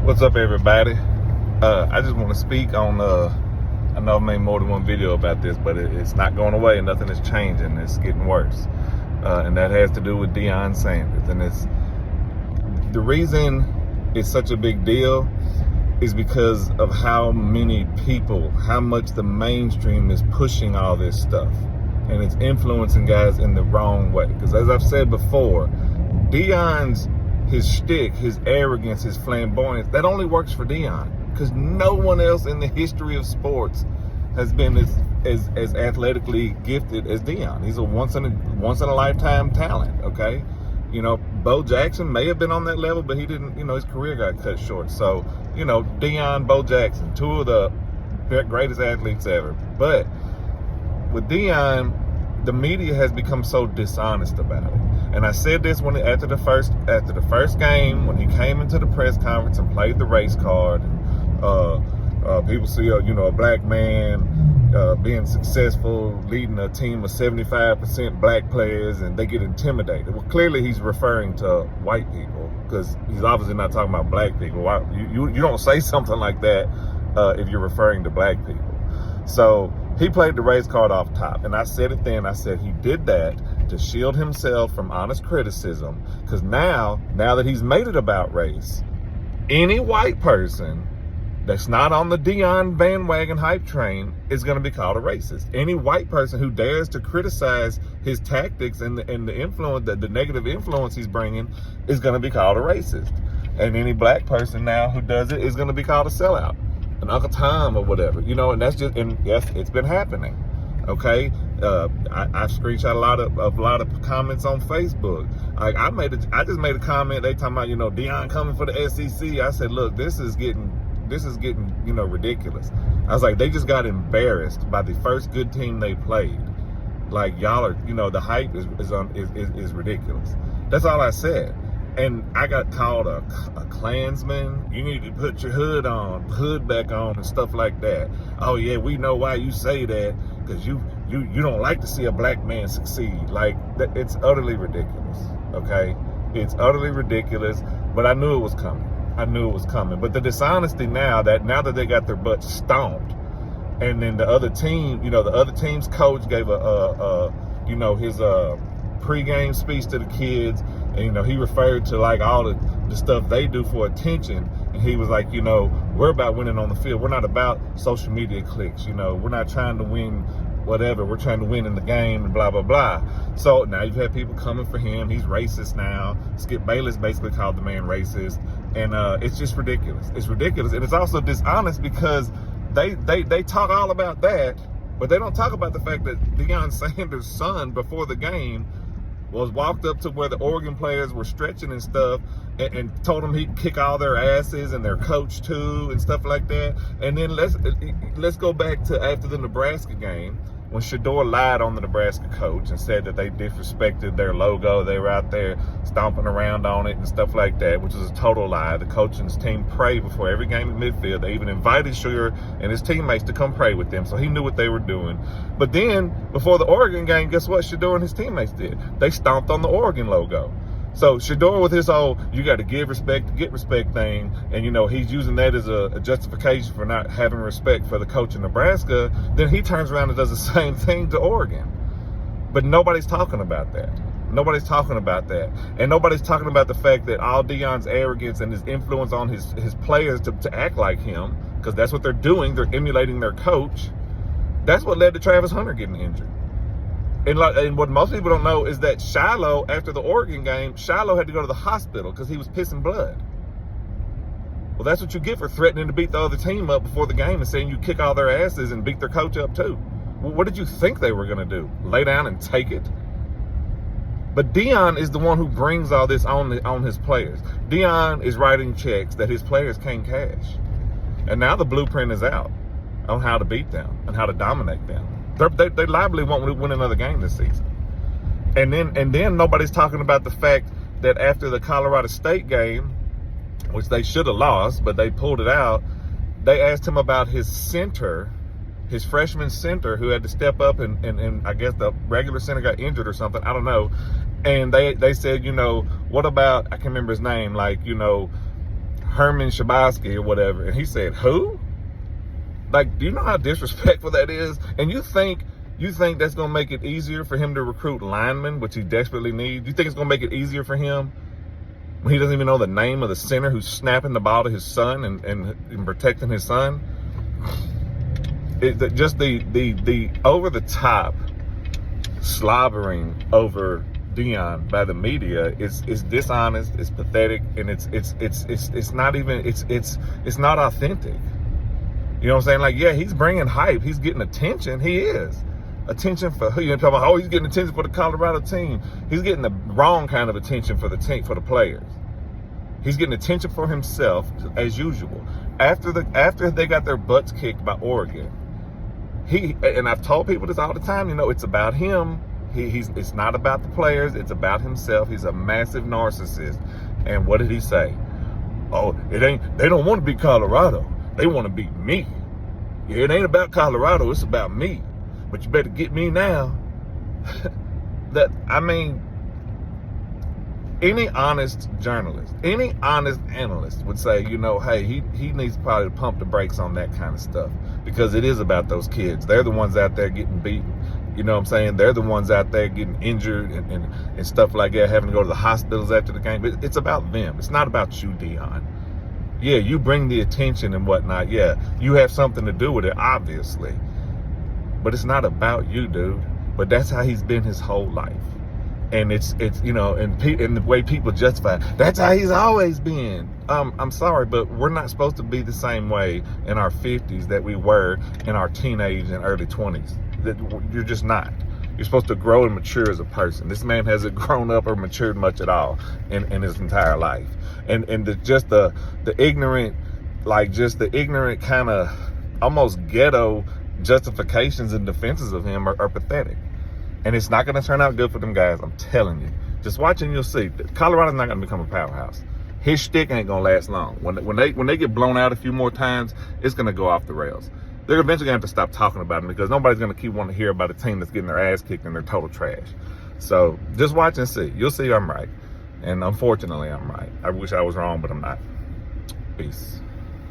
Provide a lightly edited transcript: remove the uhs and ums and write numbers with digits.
What's up, everybody? I just want to speak on, I know I've made more than one video about this, but it's not going away and nothing is changing. It's getting worse. And that has to do with Deion Sanders. And the reason it's such a big deal is because of how many people, how much the mainstream is pushing all this stuff. And it's influencing guys in the wrong way. Because as I've said before, his shtick, his arrogance, his flamboyance, that only works for Deion. Because no one else in the history of sports has been as athletically gifted as Deion. He's a once in a lifetime talent, okay? You know, Bo Jackson may have been on that level, but he didn't, his career got cut short. So, Deion, Bo Jackson, two of the greatest athletes ever. But with Deion, the media has become so dishonest about it. And I said this after the first game, when he came into the press conference and played the race card. People see a black man being successful, leading a team of 75% black players, and they get intimidated. Well, clearly he's referring to white people, because he's obviously not talking about black people. You don't say something like that if you're referring to black people. So he played the race card off top, and I said it then. I said he did that to shield himself from honest criticism, because now that he's made it about race, any white person that's not on the Deion bandwagon hype train is going to be called a racist. Any white person who dares to criticize his tactics and the influence, the negative influence he's bringing, is going to be called a racist. And any black person now who does it is going to be called a sellout, an Uncle Tom or whatever, and that's just, and yes, it's been happening. Okay, I screenshot a lot of comments on Facebook. I just made a comment. They talking about Deion coming for the SEC. I said, look, this is getting ridiculous. I was like, they just got embarrassed by the first good team they played. Like, y'all are, the hype is ridiculous. That's all I said. And I got called a Klansman. You need to put your hood back on and stuff like that. Oh yeah, we know why you say that, because you don't like to see a black man succeed. Like, it's utterly ridiculous. Okay, it's utterly ridiculous. But I knew it was coming. But the dishonesty now that they got their butts stomped, and then the other team, the other team's coach gave his pregame speech to the kids, and he referred to like all the stuff they do for attention, and he was like, we're about winning on the field. We're not about social media clicks. We're not trying to win whatever. We're trying to win in the game and blah blah blah. So now you've had people coming for him. He's racist now. Skip Bayless basically called the man racist, and it's just ridiculous. It's ridiculous, and it's also dishonest, because they talk all about that, but they don't talk about the fact that Deion Sanders' son before the game was walked up to where the Oregon players were stretching and stuff, and told them he'd kick all their asses and their coach too and stuff like that. And then let's go back to after the Nebraska game, when Shador lied on the Nebraska coach and said that they disrespected their logo. They were out there stomping around on it and stuff like that, which is a total lie. The coach and his team pray before every game in midfield. They even invited Sugar and his teammates to come pray with them, so he knew what they were doing. But then, before the Oregon game, guess what Shador and his teammates did? They stomped on the Oregon logo. So Shador, with his whole "you got to give respect to get respect" thing, and he's using that as a justification for not having respect for the coach in Nebraska, then he turns around and does the same thing to Oregon. But nobody's talking about that. Nobody's talking about that. And nobody's talking about the fact that all Deion's arrogance and his influence on his players to act like him, because that's what they're doing. They're emulating their coach. That's what led to Travis Hunter getting injured. And what most people don't know is that Shiloh, after the Oregon game, Shiloh had to go to the hospital because he was pissing blood. Well, that's what you get for threatening to beat the other team up before the game and saying you kick all their asses and beat their coach up too. Well, what did you think they were going to do? Lay down and take it? But Deion is the one who brings all this on his players. Deion is writing checks that his players can't cash. And now the blueprint is out on how to beat them and how to dominate them. They liably won't win another game this season. And then nobody's talking about the fact that after the Colorado State game, which they should have lost, but they pulled it out, they asked him about his center, his freshman center, who had to step up and I guess the regular center got injured or something. I don't know. And they said, what about, I can't remember his name, Herman Shabowski or whatever. And he said, who? Like, do you know how disrespectful that is? And you think that's going to make it easier for him to recruit linemen, which he desperately needs? You think it's going to make it easier for him when he doesn't even know the name of the center who's snapping the ball to his son and protecting his son? Just the over-the-top slobbering over Deion by the media is dishonest, it's pathetic, and it's not even, it's not authentic. You know what I'm saying? Like, yeah, he's bringing hype, he's getting attention, he is. Attention for who? You talking about, oh, he's getting attention for the Colorado team. He's getting the wrong kind of attention for the team, for the players. He's getting attention for himself as usual. After they got their butts kicked by Oregon, and I've told people this all the time, you know, it's about him. It's not about the players, it's about himself. He's a massive narcissist. And what did he say? Oh, they don't want to beat Colorado. They want to beat me. Yeah, it ain't about Colorado, it's about me. But you better get me now. Any honest journalist, any honest analyst would say, you know, hey, he needs probably to pump the brakes on that kind of stuff, because it is about those kids. They're the ones out there getting beaten. You know what I'm saying? They're the ones out there getting injured and stuff like that, having to go to the hospitals after the game. It's about them. It's not about you, Deion. Yeah, you bring the attention and whatnot. Yeah, you have something to do with it, obviously. But it's not about you, dude. But that's how he's been his whole life. And it's you know, and the way people justify it, that's how he's always been. I'm sorry, but we're not supposed to be the same way in our 50s that we were in our teenage and early 20s. That you're just not. You're supposed to grow and mature as a person. This man hasn't grown up or matured much at all in his entire life. And the ignorant, like just the ignorant kind of almost ghetto justifications and defenses of him are pathetic. And it's not going to turn out good for them guys. I'm telling you. Just watching, you'll see. Colorado's not going to become a powerhouse. His shtick ain't going to last long. When they get blown out a few more times, it's going to go off the rails. They're eventually going to have to stop talking about him, because nobody's going to keep wanting to hear about a team that's getting their ass kicked and they're total trash. So just watch and see. You'll see I'm right. And unfortunately, I'm right. I wish I was wrong, but I'm not. Peace.